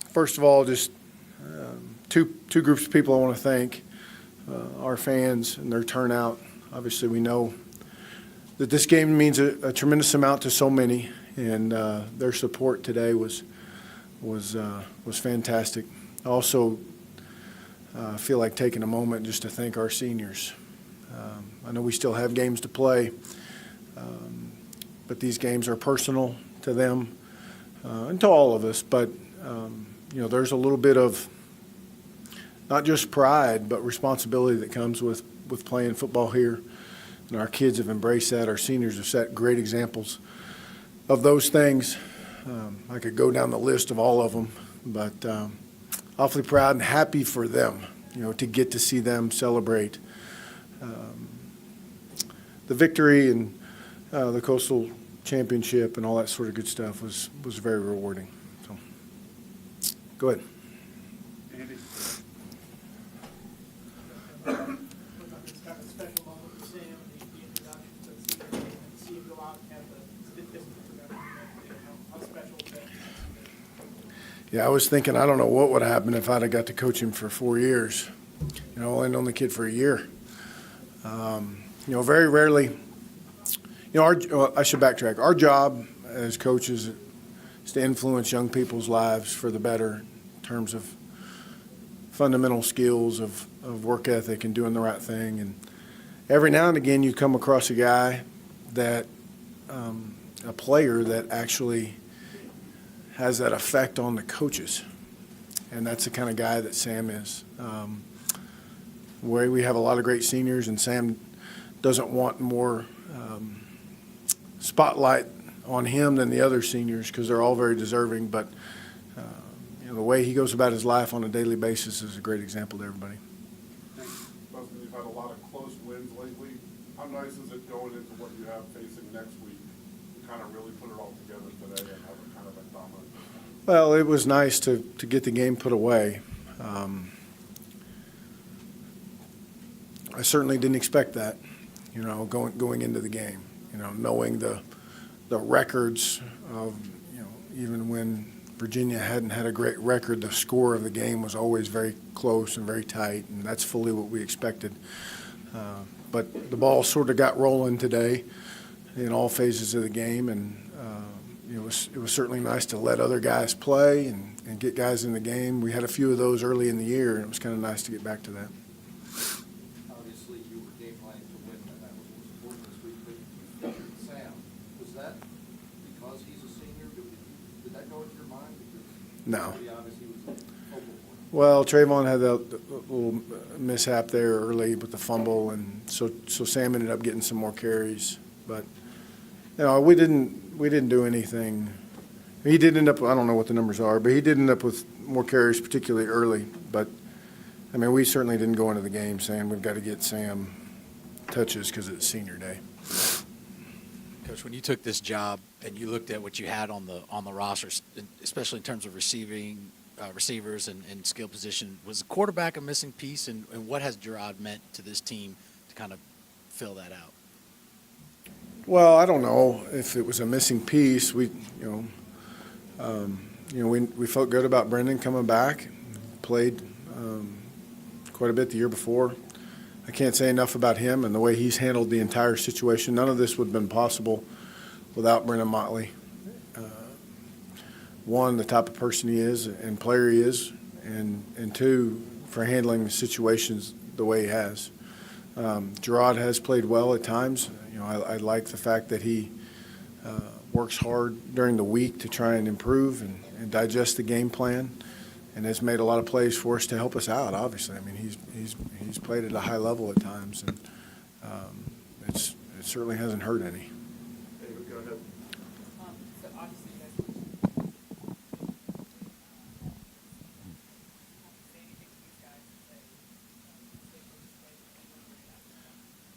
First of all, just two groups of people I want to thank. Our fans and their turnout. Obviously, we know that this game means a tremendous amount to so many, and their support today was fantastic. I also feel like taking a moment just to thank our seniors. I know we still have games to play, but these games are personal to them and to all of us. But there's a little bit of not just pride, but responsibility that comes with playing football here. And our kids have embraced that. Our seniors have set great examples of those things. I could go down the list of all of them, but awfully proud and happy for them, to get to see them celebrate the victory and the Coastal Championship and all that sort of good stuff was very rewarding. So, go ahead. Andy. Yeah, I was thinking, I don't know what would have happened if I'd have got to coach him for 4 years. Only known the kid for a year. Very rarely, I should backtrack. Our job as coaches is to influence young people's lives for the better in terms of fundamental skills of work ethic and doing the right thing. And every now and again you come across a guy that, a player that actually has that effect on the coaches. And that's the kind of guy that Sam is. Where we have a lot of great seniors, and Sam doesn't want more spotlight on him than the other seniors because they're all very deserving. But the way he goes about his life on a daily basis is a great example to everybody. Dustin, you've had a lot of close wins lately. How nice is it going into what you have facing next week to kind of really put it all together today and have a kind of a dominant? Well, it was nice to get the game put away. I certainly didn't expect that, going into the game, knowing the records of, even when Virginia hadn't had a great record, the score of the game was always very close and very tight, and that's fully what we expected. But the ball sort of got rolling today in all phases of the game, and it was certainly nice to let other guys play and get guys in the game. We had a few of those early in the year, and it was kind of nice to get back to that. Obviously, you were game planning to win, and that was what was important this week. But you featured Sam. Was that because he's a senior? Did that go into your mind? Because No. he obviously was a focal point. Well, Trayvon had that little mishap there early with the fumble, and so Sam ended up getting some more carries. But we didn't do anything. He did end up, I don't know what the numbers are, but he did end up with more carries, particularly early. But we certainly didn't go into the game saying we've got to get Sam touches because it's senior day. Coach, when you took this job and you looked at what you had on the roster, especially in terms of receivers and skill position, was the quarterback a missing piece, and what has Gerard meant to this team to kind of fill that out? Well, I don't know if it was a missing piece. We felt good about Brendan coming back. Played quite a bit the year before. I can't say enough about him and the way he's handled the entire situation. None of this would have been possible without Brendan Motley. One, the type of person he is and player he is, and two, for handling the situations the way he has. Gerard has played well at times. I like the fact that he works hard during the week to try and improve and digest the game plan, and has made a lot of plays for us to help us out. Obviously, he's played at a high level at times, and it certainly hasn't hurt any. David, go ahead. So obviously you guys say anything to these guys that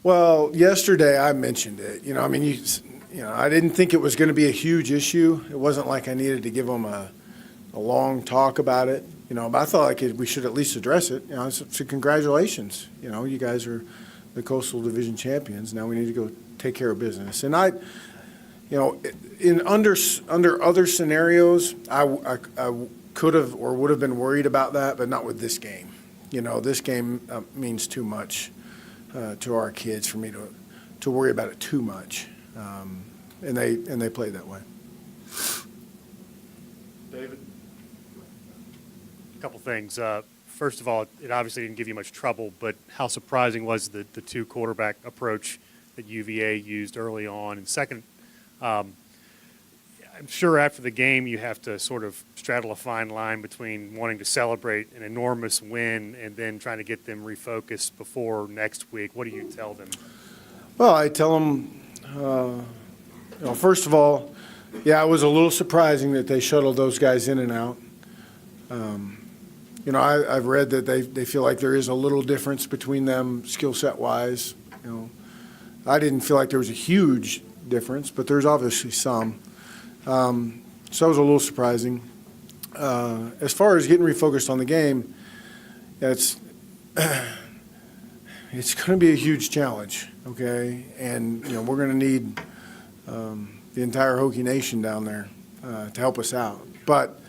Well, yesterday I mentioned it. I didn't think it was going to be a huge issue. It wasn't like I needed to give them a long talk about it. But I thought we should at least address it. So congratulations. You guys are the Coastal Division champions. Now we need to go take care of business. And You know, under other scenarios, I could have or would have been worried about that, but not with this game. You know, this game means too much to our kids for me to worry about it too much, and they played that way. David? A couple things. First of all, it obviously didn't give you much trouble, but how surprising was the two quarterback approach that UVA used early on? And second, I'm sure after the game you have to sort of straddle a fine line between wanting to celebrate an enormous win and then trying to get them refocused before next week. What do you tell them? Well, I tell them, first of all, yeah, it was a little surprising that they shuttled those guys in and out. I've read that they feel like there is a little difference between them skill set wise. I didn't feel like there was a huge difference, but there's obviously some. So it was a little surprising. As far as getting refocused on the game, it's going to be a huge challenge, okay? And, we're going to need the entire Hokie Nation down there to help us out. But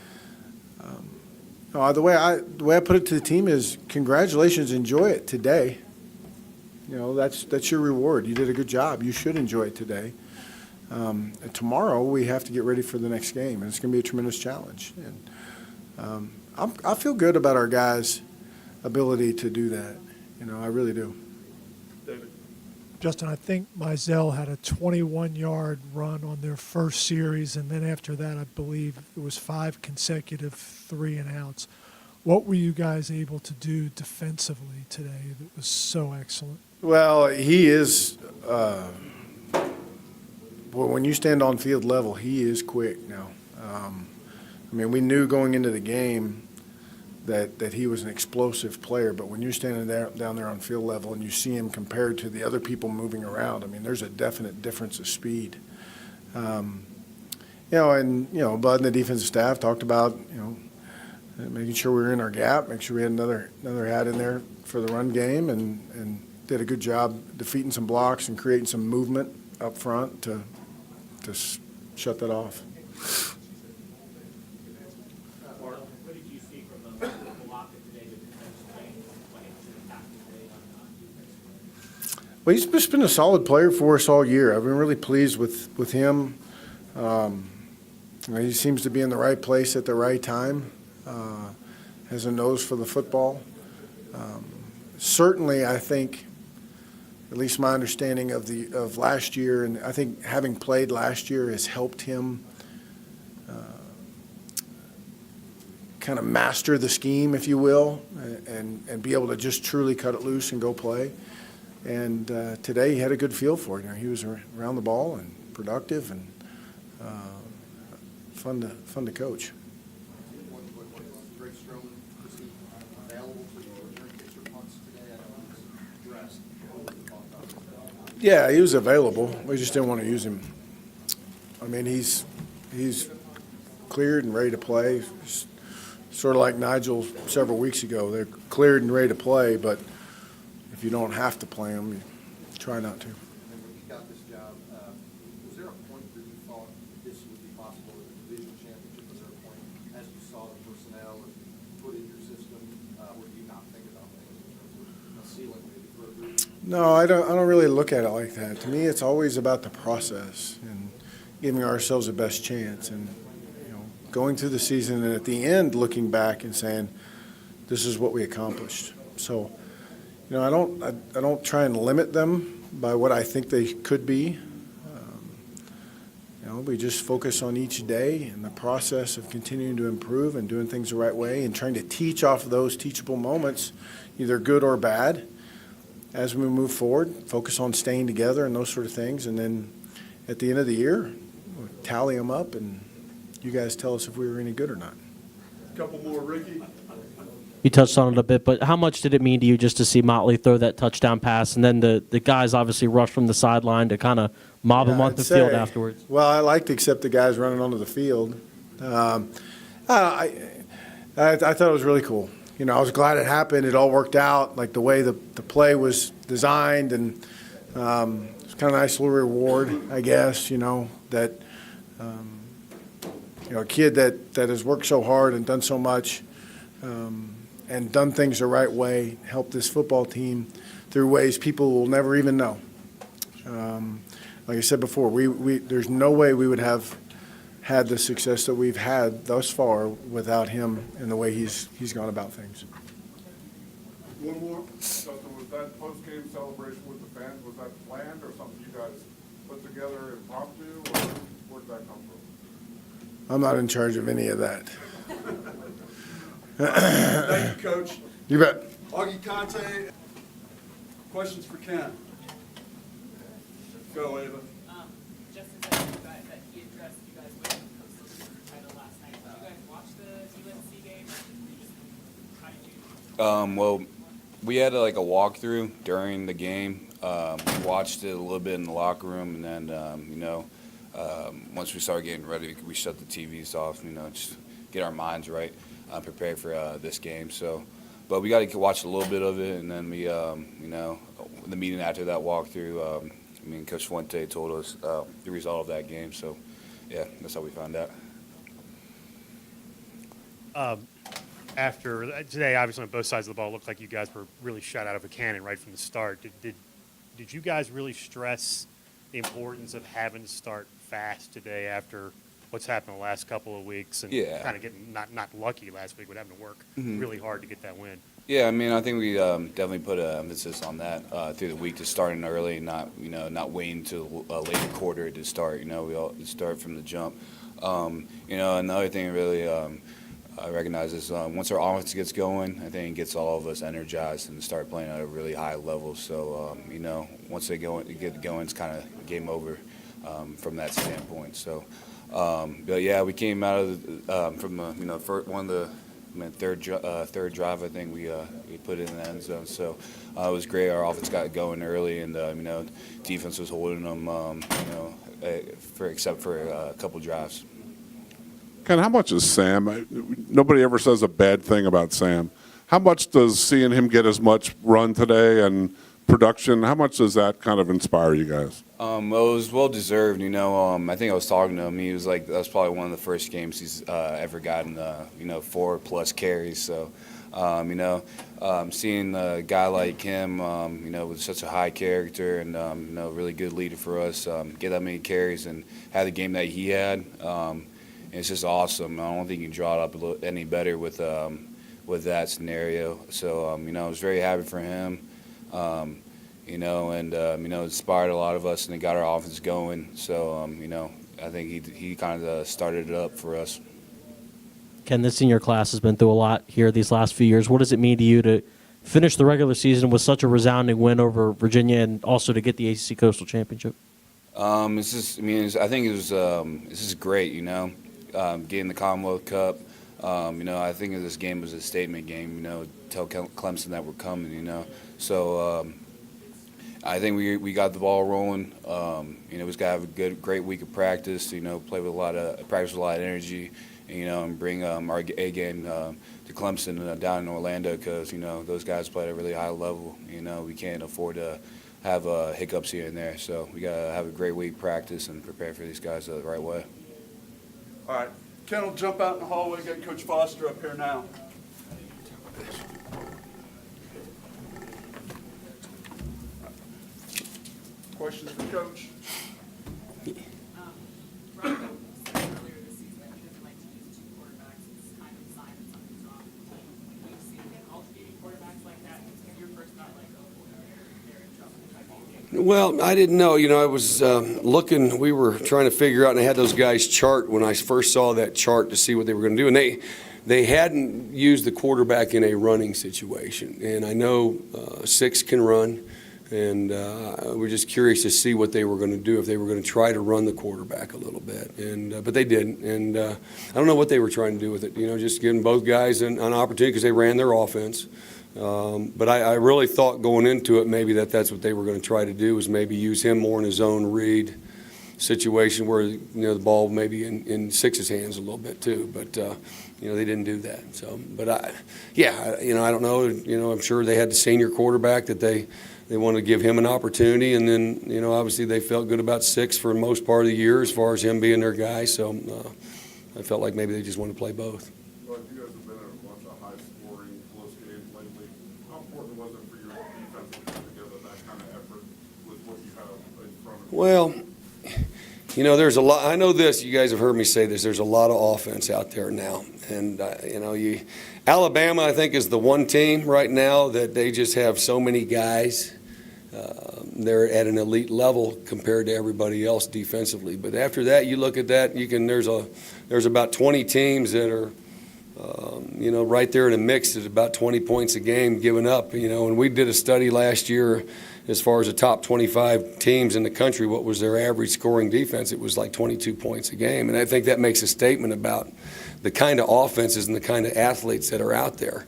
the way I put it to the team is congratulations, enjoy it today. That's your reward. You did a good job. You should enjoy it today. And tomorrow we have to get ready for the next game, and it's going to be a tremendous challenge. And I feel good about our guys' ability to do that. I really do. David? Justin, I think Mizell had a 21-yard run on their first series, and then after that, I believe it was 5 consecutive 3-and-outs. What were you guys able to do defensively today that was so excellent? Well, he is. When you stand on field level, he is quick now. We knew going into the game that he was an explosive player, but when you're standing down there on field level and you see him compared to the other people moving around, there's a definite difference of speed. Bud and the defensive staff talked about, making sure we were in our gap, make sure we had another hat in there for the run game, and did a good job defeating some blocks and creating some movement up front to shut that off. What did you see from the block today, the defensive play to attack today on defense? Well, he's just been a solid player for us all year. I've been really pleased with him. He seems to be in the right place at the right time, has a nose for the football. Certainly, I think, at least my understanding of last year, and I think having played last year has helped him kind of master the scheme, if you will, and be able to just truly cut it loose and go play. And today he had a good feel for it. He was around the ball and productive and fun to coach. One quick one. Drake Stroman, was he available for the return kicker punts today? I know he was dressed. Yeah, he was available. We just didn't want to use him. He's cleared and ready to play. Sort of like Nigel several weeks ago. They're cleared and ready to play, but if you don't have to play them, you try not to. And then when you got this job, was there a point that you thought this would be possible in the division championship? Was there a point as you saw the personnel and put in your system, where you not think about things in terms of a ceiling maybe for a group? No, I don't really look at it like that. To me, it's always about the process and giving ourselves the best chance, and going through the season, and at the end looking back and saying, "This is what we accomplished." So, I don't try and limit them by what I think they could be. We just focus on each day and the process of continuing to improve and doing things the right way and trying to teach off of those teachable moments, either good or bad. As we move forward, focus on staying together and those sort of things. And then at the end of the year, we'll tally them up, and you guys tell us if we were any good or not. Couple more, Ricky? You touched on it a bit, but how much did it mean to you just to see Motley throw that touchdown pass, and then the guys obviously rushed from the sideline to kind of mob him Yeah, onto the I'd field say- afterwards? Well, I like to accept the guys running onto the field. I thought it was really cool. I was glad it happened. It all worked out, like the way the play was designed, and I was kind of nice little reward, I guess, that, a kid that has worked so hard and done so much, and done things the right way, helped this football team through ways people will never even know. Like I said before, there's no way we would have had the success that we've had thus far without him and the way he's gone about things. One more, Justin, was that post-game celebration with the fans, was that planned or something you guys put together impromptu, or where'd that come from? I'm not in charge of any of that. Thank you, Coach. You bet. Augie Conte, questions for Ken? Go, Ava. Justin said that he addressed you guys winning the postseason title last night. Did you guys watch the UNC game, or were you just trying to? Well, we had a walkthrough during the game. We watched it a little bit in the locker room, and then once we started getting ready, we shut the TVs off. Just get our minds right, prepare for this game. So, but we got to watch a little bit of it, and then we, the meeting after that walkthrough. Coach Fuente told us the result of that game. So, yeah, that's how we found out. After today, obviously on both sides of the ball, it looked like you guys were really shot out of a cannon right from the start. Did you guys really stress the importance of having to start fast today after what's happened the last couple of weeks and Yeah. kind of getting not lucky last week, but having to work really hard to get that win? Yeah, I think we definitely put an emphasis on that through the week, to starting early, not waiting till a later quarter to start. We all start from the jump. Another thing really I recognize is once our offense gets going, I think it gets all of us energized and start playing at a really high level. So once they get going, it's kind of game over from that standpoint. So, but yeah, we came out of from one of the third drive, I think we put it in the end zone. So it was great. Our offense got going early, and defense was holding them, except for a couple drives. Ken, how much is Sam? Nobody ever says a bad thing about Sam. How much does seeing him get as much run today and production, how much does that kind of inspire you guys? Well, it was well deserved. I think I was talking to him. He was like, that was probably one of the first games he's ever gotten 4+ carries. So, seeing a guy like him, with such a high character and really good leader for us, get that many carries and have the game that he had, it's just awesome. I don't think you can draw it up any better with that scenario. So, I was very happy for him. Inspired a lot of us, and it got our offense going. So, I think he kind of started it up for us. Ken, this senior class has been through a lot here these last few years. What does it mean to you to finish the regular season with such a resounding win over Virginia and also to get the ACC Coastal Championship? It's just, I think this is great, getting the Commonwealth Cup. I think this game was a statement game, tell Clemson that we're coming, So I think we got the ball rolling. We just got to have a great week of practice, play with practice with a lot of energy, and bring our A game to Clemson down in Orlando because, those guys play at a really high level. We can't afford to have hiccups here and there. So we got to have a great week practice and prepare for these guys the right way. All right. Ken will jump out in the hallway, get Coach Foster up here now. Questions for Coach? Rocco said earlier this season that he doesn't like to use two quarterbacks. It's kind of a sign that something's wrong with the team. When you see him alternating quarterbacks like that, you're first not like, oh, boy, they're in trouble type of thing. Well, I didn't know. I was looking. We were trying to figure out, and I had those guys chart when I first saw that chart to see what they were going to do, and they hadn't used the quarterback in a running situation. And I know Six can run, and we're just curious to see what they were going to do, if they were going to try to run the quarterback a little bit. And but they didn't, and I don't know what they were trying to do with it. Just giving both guys an opportunity because they ran their offense. But I really thought going into it maybe that's what they were going to try to do, was maybe use him more in his own read situation where, the ball maybe in Six's hands a little bit too, but, they didn't do that. So, but I don't know, I'm sure they had the senior quarterback that they wanted to give him an opportunity, and then, obviously they felt good about Six for most part of the year as far as him being their guy, so I felt like maybe they just wanted to play both. Well, you guys have been in a bunch of high-scoring, close games lately. How important was it for your defense to put together that kind of effort with what you have in front of you? Well, there's a lot. I know this. You guys have heard me say this. There's a lot of offense out there now, and Alabama, I think, is the one team right now that they just have so many guys. They're at an elite level compared to everybody else defensively. But after that, you look at that. There's about 20 teams that are, right there in the mix at about 20 points a game given up. And we did a study last year as far as the top 25 teams in the country. What was their average scoring defense? It was like 22 points a game. And I think that makes a statement about the kind of offenses and the kind of athletes that are out there.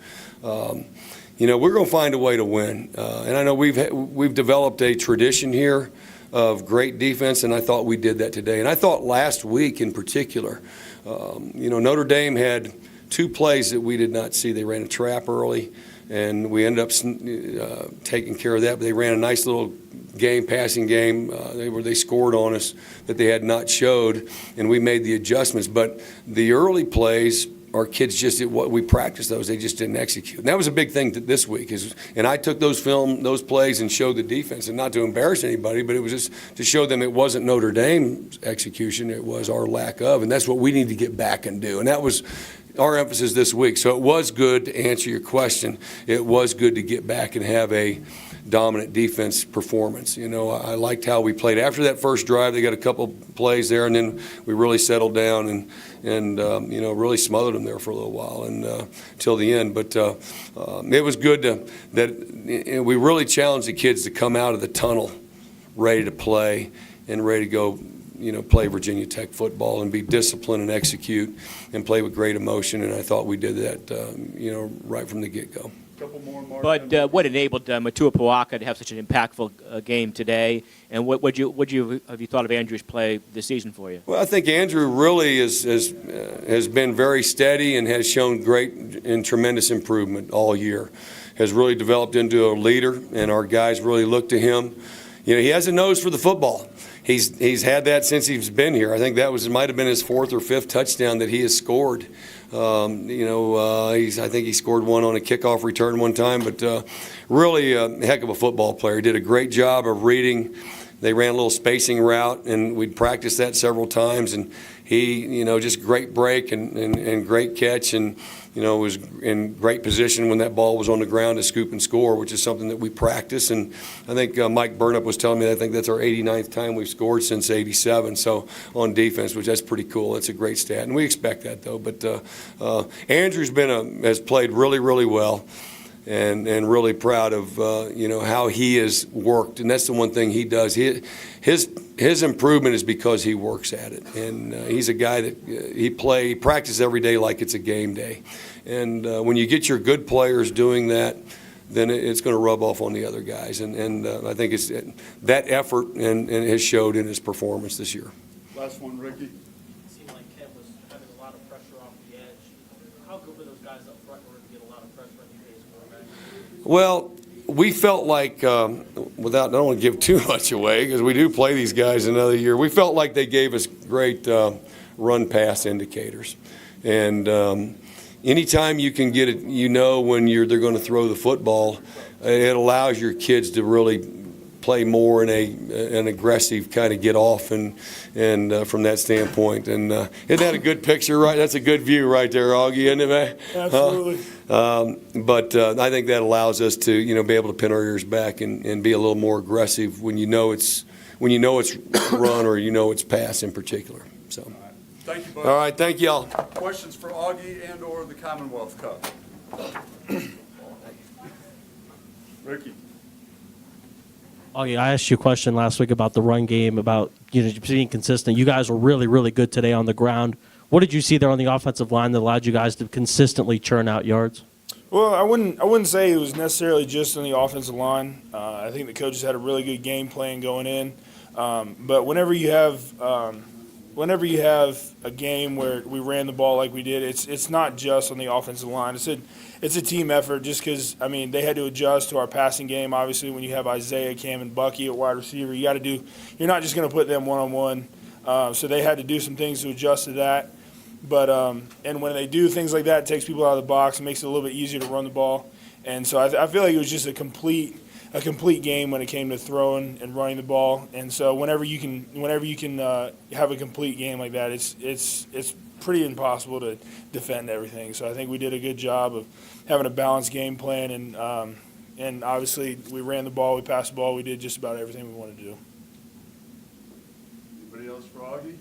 We're going to find a way to win. And I know we've developed a tradition here of great defense, and I thought we did that today. And I thought last week in particular, Notre Dame had two plays that we did not see. They ran a trap early, and we ended up taking care of that. But they ran a nice little passing game, where they scored on us that they had not showed, and we made the adjustments. But the early plays, our kids just did what we practiced those. They just didn't execute. And that was a big thing this week. And I took those plays and showed the defense, and not to embarrass anybody, but it was just to show them it wasn't Notre Dame's execution, it was our lack of, and that's what we need to get back and do. And that was our emphasis this week. So it was good, to answer your question, it was good to get back and have a dominant defense performance. I liked how we played. After that first drive, they got a couple plays there, and then we really settled down and really smothered them there for a little while and till the end. But it was good that we really challenged the kids to come out of the tunnel ready to play and ready to go, play Virginia Tech football and be disciplined and execute and play with great emotion. And I thought we did that, right from the get-go. Couple more, Mark. But what enabled Matua Puaka to have such an impactful game today? And what have you thought of Andrew's play this season for you? Well, I think Andrew really has been very steady and has shown great and tremendous improvement all year. Has really developed into a leader, and our guys really look to him. He has a nose for the football. He's had that since he's been here. I think might have been his fourth or fifth touchdown that he has scored. I think he scored one on a kickoff return one time, but really a heck of a football player. He did a great job of reading. They ran a little spacing route, and we'd practiced that several times, and he, just great break and great catch, and, was in great position when that ball was on the ground to scoop and score, which is something that we practice. And I think Mike Burnup was telling me, I think that's our 89th time we've scored since 87, so on defense, which that's pretty cool. That's a great stat, and we expect that, though. But Andrew's has played really, really well. And really proud of how he has worked, and that's the one thing he does. His improvement is because he works at it, and he's a guy that he practices every day like it's a game day. And when you get your good players doing that, then it's going to rub off on the other guys. And I think it's that effort and has showed in his performance this year. Last one, Ricky. It seemed like Ken was having a lot of pressure off the edge. How good were those guys up front in order to get a lot of pressure on you guys' quarterback? Well, we felt like, I don't want to give too much away because we do play these guys another year. We felt like they gave us great run-pass indicators. And anytime you can get it, when they're going to throw the football, it allows your kids to really play more in an aggressive kind of get off and from that standpoint. And isn't that a good picture, right? That's a good view right there, Augie, isn't it, man? Absolutely. But I think that allows us to, be able to pin our ears back and be a little more aggressive when it's run or it's pass in particular. So. Thank you, Bud. All right, thank y'all. Questions for Augie and/or the Commonwealth Cup? Ricky. Oh yeah, I asked you a question last week about the run game, about being consistent. You guys were really, really good today on the ground. What did you see there on the offensive line that allowed you guys to consistently churn out yards? Well, I wouldn't say it was necessarily just on the offensive line. I think the coaches had a really good game plan going in. But whenever you have a game where we ran the ball like we did, it's not just on the offensive line. It's a team effort. Just because they had to adjust to our passing game. Obviously, when you have Isaiah, Cam, and Bucky at wide receiver, you got to do. You're not just going to put them one-on-one. So they had to do some things to adjust to that. But and when they do things like that, it takes people out of the box and makes it a little bit easier to run the ball. And so I feel like it was just a complete game when it came to throwing and running the ball. And so whenever you can have a complete game like that, it's pretty impossible to defend everything. So I think we did a good job of having a balanced game plan, and obviously we ran the ball, we passed the ball, we did just about everything we wanted to do. Anybody else for Augie?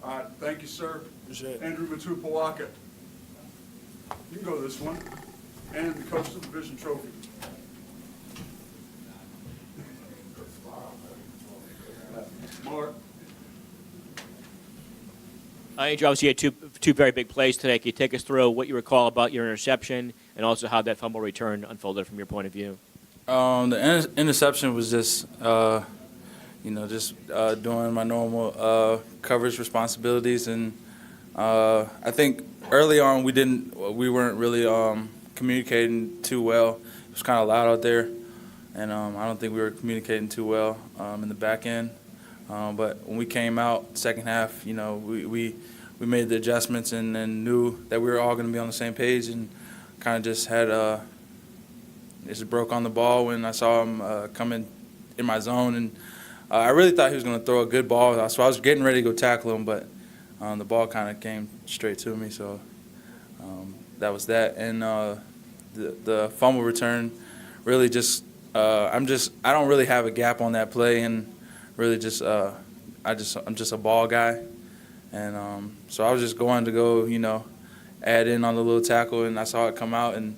All right, thank you, sir. Appreciate it. Andrew Matupawaka. You can go this one. And the Coastal Division Trophy. Mark. Andrew, obviously you had two very big plays today. Can you take us through what you recall about your interception and also how that fumble return unfolded from your point of view? The interception was just, doing my normal coverage responsibilities, and I think early on we weren't really communicating too well. It was kind of loud out there, and I don't think we were communicating too well in the back end. But when we came out second half, we made the adjustments and knew that we were all going to be on the same page, and kind of just had just broke on the ball when I saw him coming in my zone, and I really thought he was going to throw a good ball, so I was getting ready to go tackle him, but the ball kind of came straight to me, so that was that. And the fumble return, really just I don't really have a gap on that play, and really just I'm just a ball guy, and so I was just going to go add in on the little tackle, and I saw it come out, and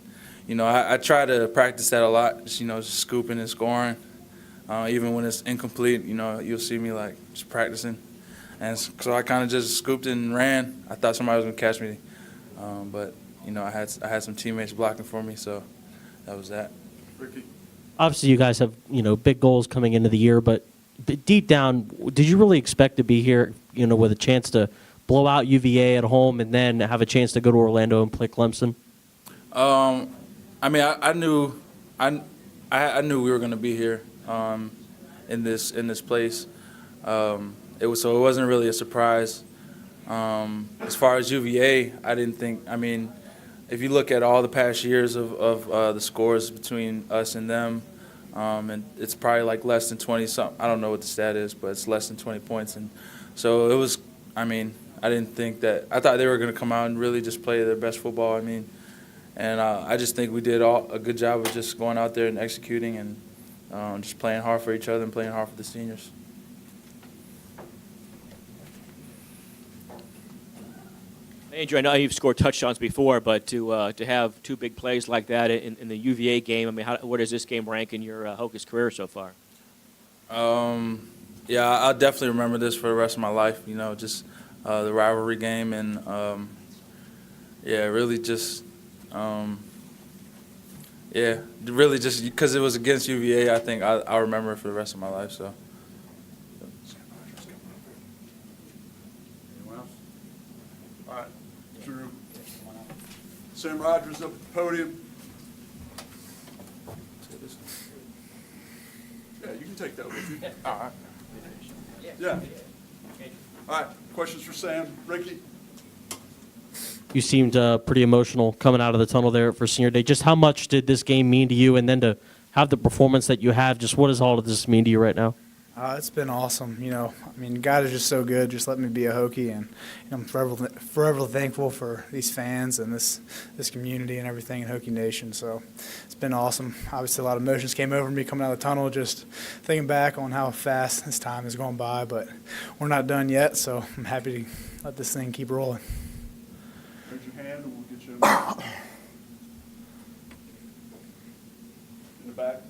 I try to practice that a lot, just scooping and scoring. Even when it's incomplete, you'll see me just practicing. And so I kind of just scooped and ran. I thought somebody was going to catch me. But, I had some teammates blocking for me, so that was that. Ricky. Obviously, you guys have, big goals coming into the year, but deep down, did you really expect to be here, with a chance to blow out UVA at home and then have a chance to go to Orlando and play Clemson? I knew we were going to be here in this place. It wasn't really a surprise. As far as UVA, I didn't think. If you look at all the past years of the scores between us and them, and it's probably less than 20 something. I don't know what the stat is, but it's less than 20 points. And so it was. I didn't think that. I thought they were going to come out and really just play their best football. And I just think we did a good job of just going out there and executing and just playing hard for each other and playing hard for the seniors. Andrew, I know you've scored touchdowns before, but to have two big plays like that in the UVA game, where does this game rank in your Hokies career so far? Yeah, I'll definitely remember this for the rest of my life. Just the rivalry game, and really just. Really just because it was against UVA, I think I'll remember it for the rest of my life. So. Anyone else? All right, Drew. Sam Rogers up at the podium. Yeah, you can take that with you. All right. Yeah. All right, questions for Sam? Ricky? You seemed pretty emotional coming out of the tunnel there for senior day. Just how much did this game mean to you? And then to have the performance that you have, just what does all of this mean to you right now? It's been awesome. God is just so good. Just let me be a Hokie, and I'm forever thankful for these fans and this community and everything in Hokie Nation. So it's been awesome. Obviously, a lot of emotions came over me coming out of the tunnel, just thinking back on how fast this time has gone by. But we're not done yet, so I'm happy to let this thing keep rolling. Raise your hand and we'll get you in the back.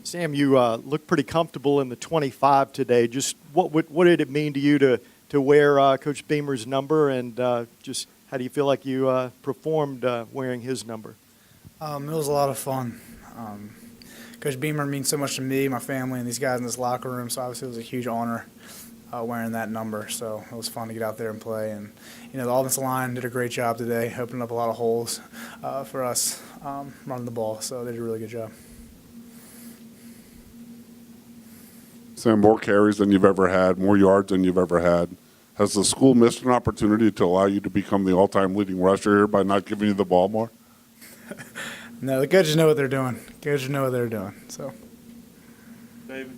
Sam, you look pretty comfortable in the 25 today. Just what did it mean to you to wear Coach Beamer's number, and just how do you feel like you performed wearing his number? It was a lot of fun. Coach Beamer means so much to me, my family, and these guys in this locker room, so obviously it was a huge honor wearing that number. So it was fun to get out there and play. And, the offensive line did a great job today, opening up a lot of holes for us running the ball. So they did a really good job. Sam, more carries than you've ever had, more yards than you've ever had. Has the school missed an opportunity to allow you to become the all-time leading rusher here by not giving you the ball more? No, the coaches know what they're doing. Coaches know what they're doing. So, David?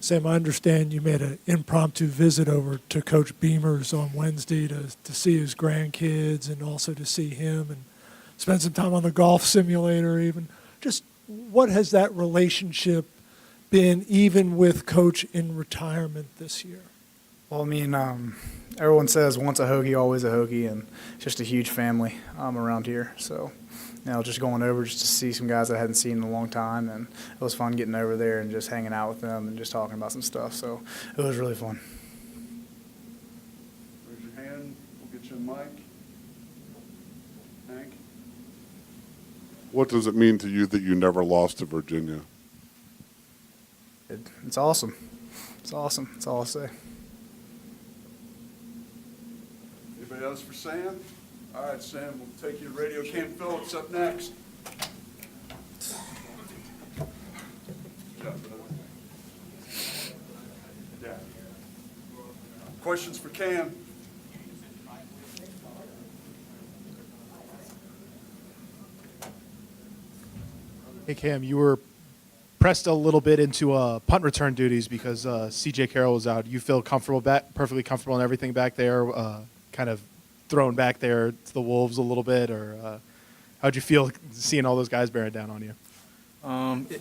Sam, I understand you made an impromptu visit over to Coach Beamer's on Wednesday to see his grandkids and also to see him and spend some time on the golf simulator even. Just what has that relationship been even with Coach in retirement this year? well, I mean, everyone says once a Hokie, always a Hokie, and it's just a huge family around here. So, just going over just to see some guys I hadn't seen in a long time, and it was fun getting over there and just hanging out with them and just talking about some stuff. So it was really fun. Raise your hand. We'll get you a mic. Hank? What does it mean to you that you never lost to Virginia? It's awesome. It's awesome. That's all I'll say. Anybody else for Sam? All right, Sam, we'll take you to Radio Camp Phillips up next. Yeah. Questions for Cam? Hey, Cam, you were pressed a little bit into punt return duties because C.J. Carroll was out. You feel comfortable perfectly comfortable and everything back there, kind of thrown back there to the Wolves a little bit, or how'd you feel seeing all those guys bearing down on you?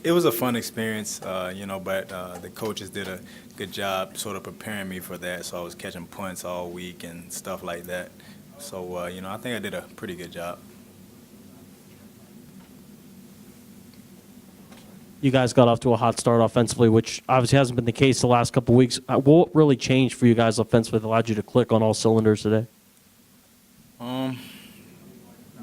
It was a fun experience, but the coaches did a good job sort of preparing me for that, so I was catching punts all week and stuff like that. So, I think I did a pretty good job. You guys got off to a hot start offensively, which obviously hasn't been the case the last couple of weeks. What really changed for you guys offensively that allowed you to click on all cylinders today?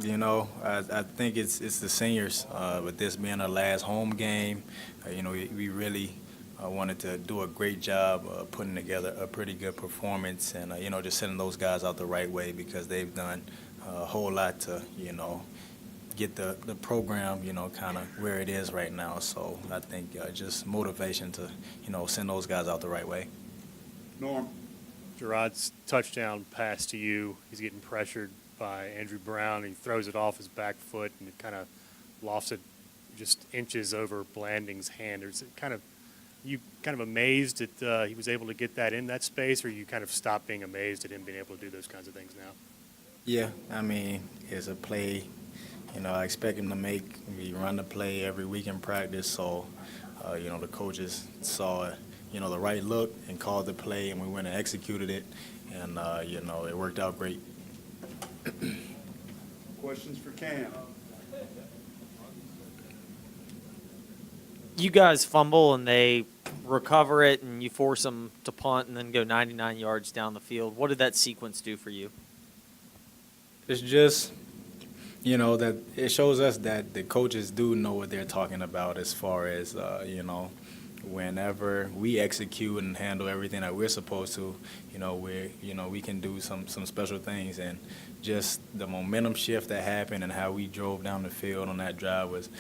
I think it's the seniors. With this being our last home game, we really wanted to do a great job putting together a pretty good performance and, just setting those guys out the right way because they've done a whole lot to, get the program, kind of where it is right now. So I think just motivation to, send those guys out the right way. Norm? Gerard's touchdown pass to you, he's getting pressured by Andrew Brown. He throws it off his back foot and it kind of lofts it just inches over Blanding's hand. Is it kind of amazed that he was able to get that in that space, or you kind of stopped being amazed at him being able to do those kinds of things now? Yeah, it's a play, I expect him to make. We run the play every week in practice, so, the coaches saw, the right look and called the play, and we went and executed it, and, it worked out great. Questions for Cam? You guys fumble and they recover it, and you force them to punt and then go 99 yards down the field. What did that sequence do for you? It's just, that it shows us that the coaches do know what they're talking about as far as, whenever we execute and handle everything that we're supposed to, we can do some special things. And just the momentum shift that happened and how we drove down the field on that drive was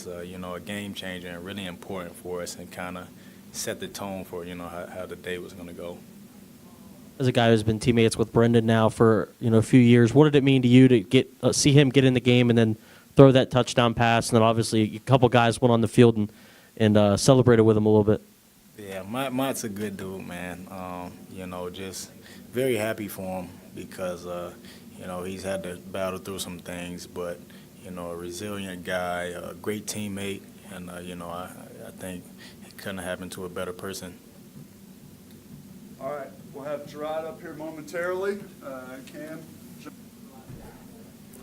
a game changer and really important for us and kind of set the tone for, how the day was going to go. As a guy who's been teammates with Brendan now for a few years, what did it mean to you to see him get in the game and then throw that touchdown pass? And then obviously a couple guys went on the field and celebrated with him a little bit. Yeah, Mott's a good dude, man. Just very happy for him because, he's had to battle through some things, but, a resilient guy, a great teammate, and, I think it couldn't have happened to a better person. All right, we'll have Gerard up here momentarily. Cam?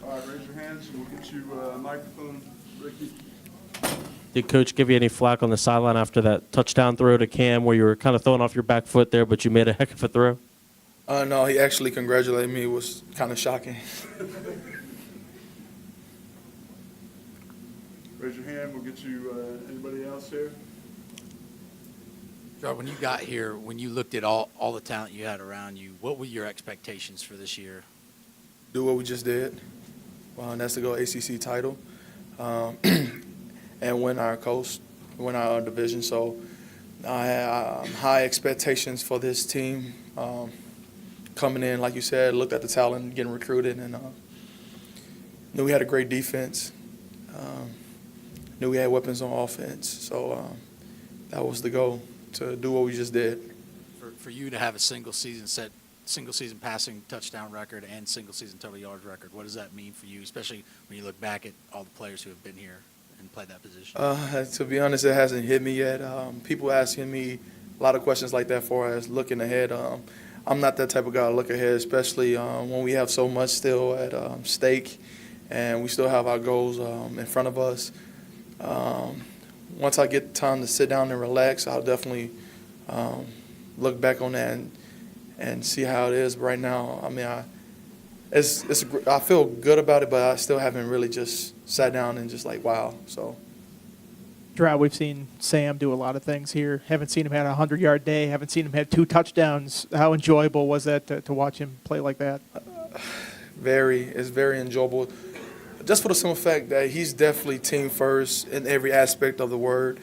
All right, raise your hands and we'll get you a microphone. Ricky? Did Coach give you any flack on the sideline after that touchdown throw to Cam where you were kind of throwing off your back foot there, but you made a heck of a throw? No, he actually congratulated me. It was kind of shocking. Raise your hand, we'll get you, anybody else here? Gerard, when you got here, when you looked at all the talent you had around you, what were your expectations for this year? Do what we just did, and that's to go ACC title, and win our coast, win our division. So I had high expectations for this team coming in. Like you said, looked at the talent, getting recruited, and knew we had a great defense. Knew we had weapons on offense. So that was the goal, to do what we just did. For you to have a single season passing touchdown record and single season total yards record, what does that mean for you, especially when you look back at all the players who have been here and played that position? To be honest, it hasn't hit me yet. People asking me a lot of questions like that for us looking ahead. I'm not that type of guy to look ahead, especially when we have so much still at stake and we still have our goals in front of us. Once I get time to sit down and relax, I'll definitely look back on that and see how it is. But right now, I mean, I feel good about it, but I still haven't really just sat down and just like, wow. So, Gerard, we've seen Sam do a lot of things here. Haven't seen him have a 100-yard day. Haven't seen him have 2 touchdowns. How enjoyable was that to watch him play like that? It's very enjoyable. Just for the simple fact that he's definitely team first in every aspect of the word.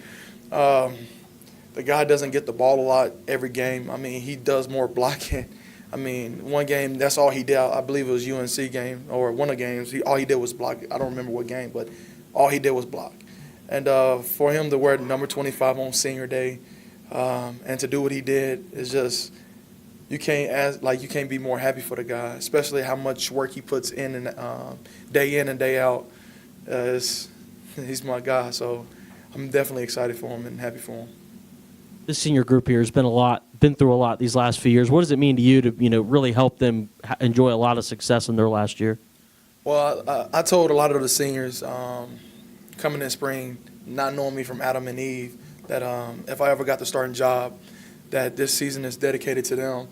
The guy doesn't get the ball a lot every game. I mean, he does more blocking. I mean, one game, that's all he did. I believe it was UNC game or one of the games. All he did was block. I don't remember what game, but all he did was block. And for him to wear number 25 on senior day and to do what he did is just, you can't be more happy for the guy, especially how much work he puts in and day out. He's my guy, so I'm definitely excited for him and happy for him. This senior group here has been through a lot these last few years. What does it mean to you to really help them enjoy a lot of success in their last year? Well, I told a lot of the seniors coming in spring, not knowing me from Adam and Eve, that if I ever got the starting job, that this season is dedicated to them.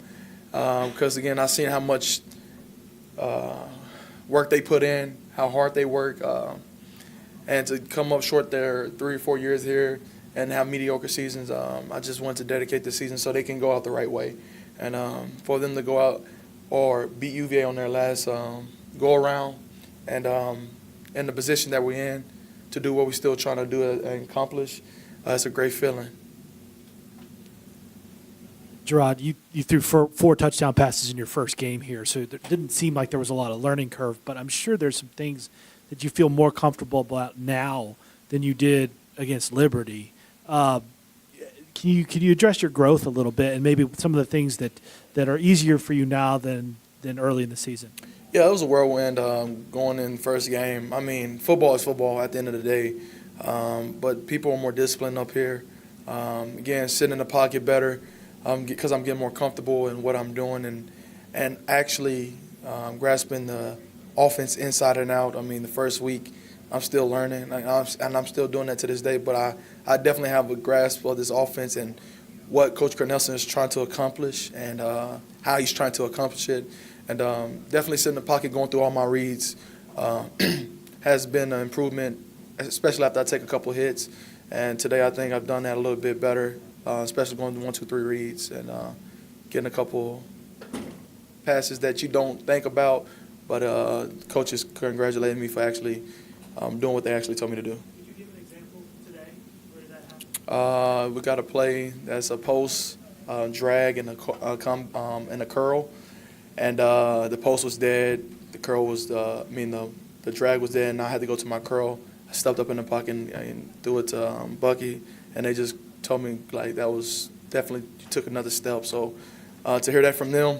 Because, again, I've seen how much work they put in, how hard they work, and to come up short there 3 or 4 years here and have mediocre seasons, I just want to dedicate the season so they can go out the right way. And for them to go out or beat UVA on their last go-around and in the position that we're in to do what we're still trying to do and accomplish, it's a great feeling. Gerard, you threw 4 touchdown passes in your first game here, so it didn't seem like there was a lot of learning curve, but I'm sure there's some things that you feel more comfortable about now than you did against Liberty. Can you address your growth a little bit and maybe some of the things that are easier for you now than early in the season? Yeah, it was a whirlwind going in the first game. I mean, football is football at the end of the day, but people are more disciplined up here. Again, sitting in the pocket better because I'm getting more comfortable in what I'm doing and actually grasping the offense inside and out. I mean, the first week I'm still learning, and I'm still doing that to this day, but I definitely have a grasp of this offense and what Coach Cornelsen is trying to accomplish and how he's trying to accomplish it. And definitely sitting in the pocket, going through all my reads has been an improvement, especially after I take a couple hits. And today I think I've done that a little bit better, especially going to 1, 2, 3 reads and getting a couple passes that you don't think about, but coaches congratulated me for actually doing what they actually told me to do. Could you give an example today? Where did that happen? We got a play that's a post, drag, and a curl. And the post was dead. The curl was, the drag was dead, and I had to go to my curl. I stepped up in the pocket and threw it to Bucky, and they just told me, like, that was definitely, you took another step. So to hear that from them,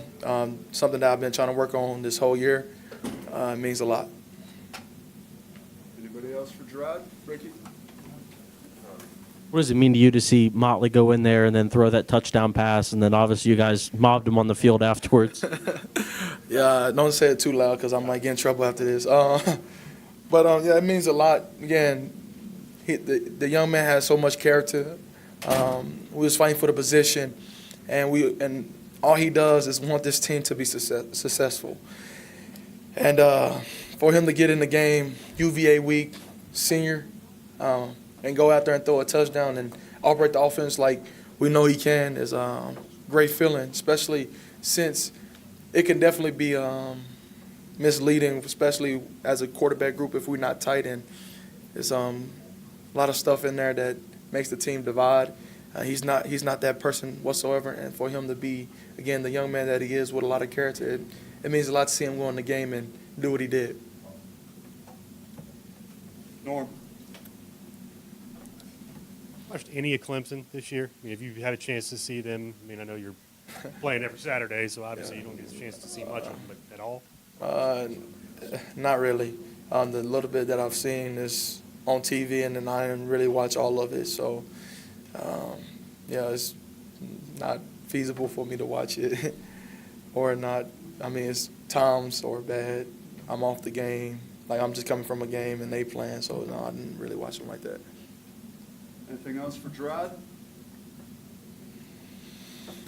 something that I've been trying to work on this whole year, means a lot. Anybody else for Gerard? Ricky? What does it mean to you to see Motley go in there and then throw that touchdown pass, and then obviously you guys mobbed him on the field afterwards? Yeah, don't say it too loud because I might get in trouble after this. But yeah, it means a lot. Again, the young man has so much character. We was fighting for the position, and all he does is want this team to be successful. And for him to get in the game, UVA week, senior, and go out there and throw a touchdown and operate the offense like we know he can is a great feeling, especially since it can definitely be misleading, especially as a quarterback group if we're not tight, and there's a lot of stuff in there that makes the team divide. He's not that person whatsoever, and for him to be, again, the young man that he is with a lot of character, it means a lot to see him go in the game and do what he did. Norm? Watched any of Clemson this year? I mean, have you had a chance to see them? I mean, I know you're playing every Saturday, so obviously you don't get a chance to see much of them, but at all? Not really. The little bit that I've seen is on TV, and then I didn't really watch all of it. So, it's not feasible for me to watch it or not. I mean, it's times or bad. I'm off the game. Like, I'm just coming from a game, and they playing. So, no, I didn't really watch them like that. Anything else for Gerard?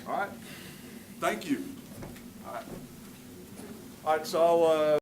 All right. Thank you. All right. All right, so